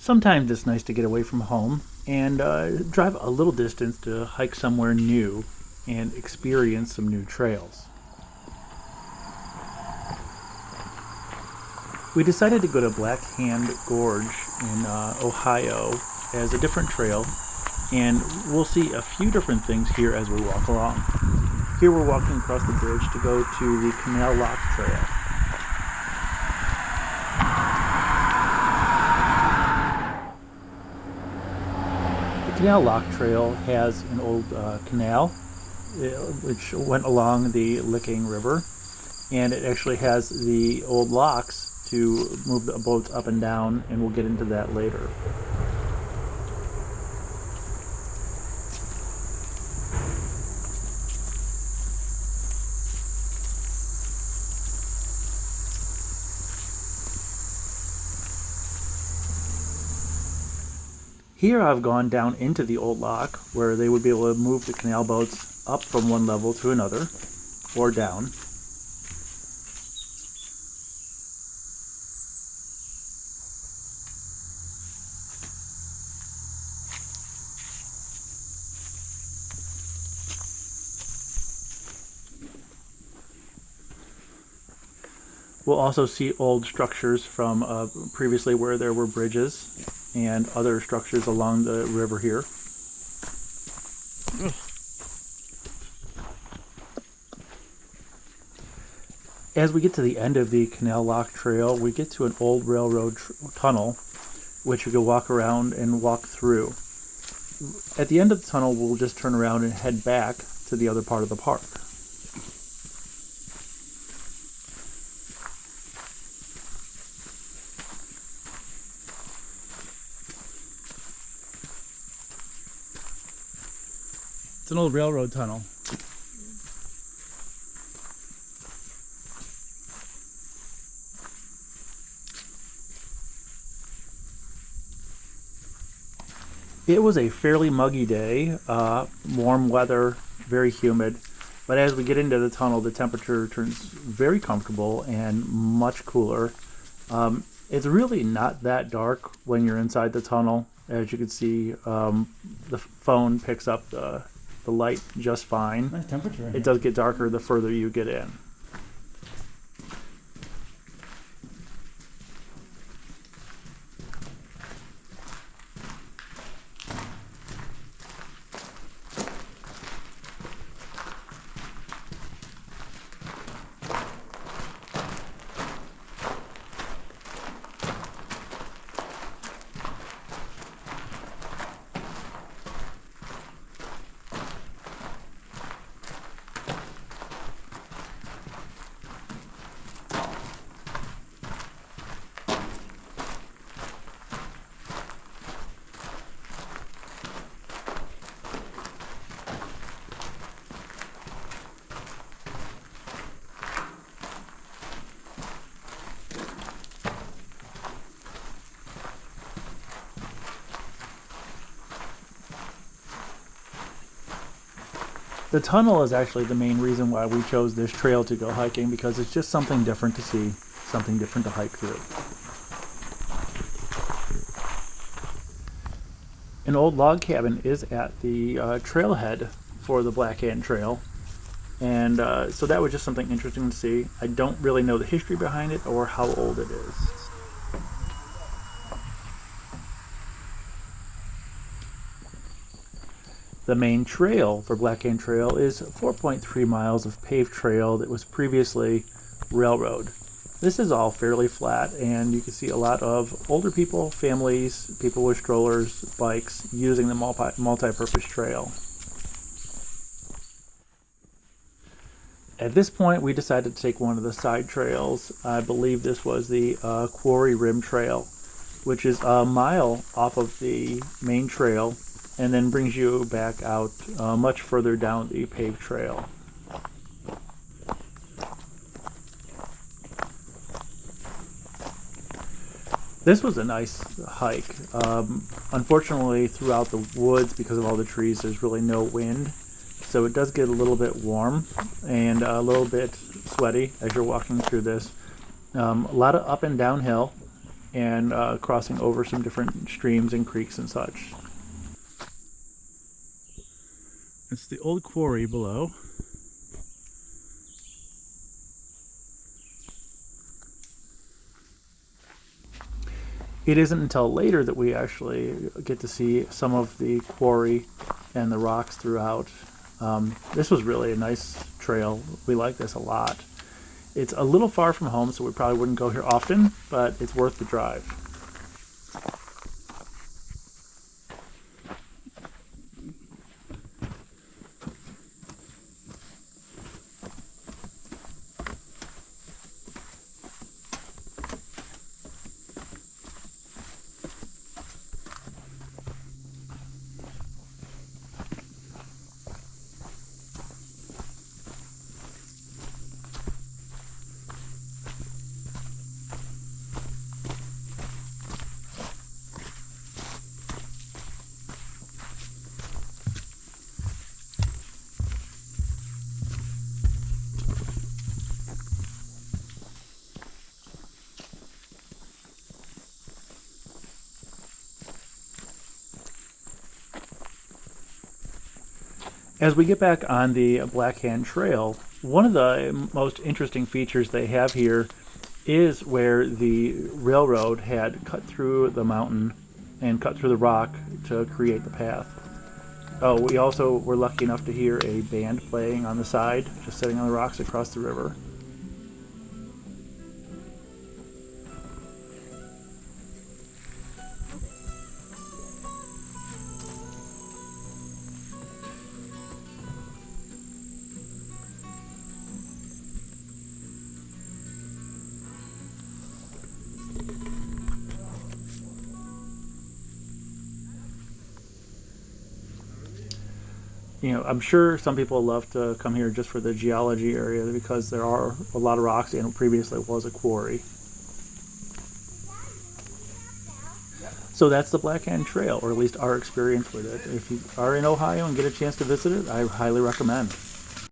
Sometimes it's nice to get away from home and drive a little distance to hike somewhere new and experience some new trails. We decided to go to Blackhand Gorge in Ohio as a different trail, and we'll see a few different things here as we walk along. Here we're walking across the bridge to go to the Canal Trail. The Canal Trail has an old canal which went along the Licking River, and it actually has the old locks to move the boats up and down, and we'll get into that later. Here I've gone down into the old lock where they would be able to move the canal boats up from one level to another, or down. We'll also see old structures from previously where there were bridges and other structures along the river here. As we get to the end of the Canal Lock Trail, we get to an old railroad tunnel, which you can walk around and walk through. At the end of the tunnel, we'll just turn around and head back to the other part of the park. It's an old railroad tunnel. It was a fairly muggy day, warm weather, very humid, but as we get into the tunnel, the temperature turns very comfortable and much cooler. It's really not that dark when you're inside the tunnel. As you can see, the phone picks up the light just fine. Nice temperature. It does get darker the further you get in. The tunnel is actually the main reason why we chose this trail to go hiking, because it's just something different to see, something different to hike through. An old log cabin is at the trailhead for the Blackhand Trail, and so that was just something interesting to see. I don't really know the history behind it or how old it is. The main trail for Blackhand Trail is 4.3 miles of paved trail that was previously railroad. This is all fairly flat, and you can see a lot of older people, families, people with strollers, bikes, using the multi-purpose trail. At this point, we decided to take one of the side trails. I believe this was the Quarry Rim Trail, which is a mile off of the main trail, and then brings you back out much further down the paved trail. This was a nice hike. Unfortunately, throughout the woods, because of all the trees, there's really no wind, so it does get a little bit warm and a little bit sweaty as you're walking through this. A lot of up and downhill, and crossing over some different streams and creeks and such. It's the old quarry below. It isn't until later that we actually get to see some of the quarry and the rocks throughout. This was really a nice trail. We like this a lot. It's a little far from home, so we probably wouldn't go here often, but it's worth the drive. As we get back on the Blackhand Trail, one of the most interesting features they have here is where the railroad had cut through the mountain and cut through the rock to create the path. Oh, we also were lucky enough to hear a band playing on the side, just sitting on the rocks across the river. I'm sure some people love to come here just for the geology area because there are a lot of rocks and previously was a quarry. So that's the Blackhand Trail, or at least our experience with it. If you are in Ohio and get a chance to visit it, I highly recommend.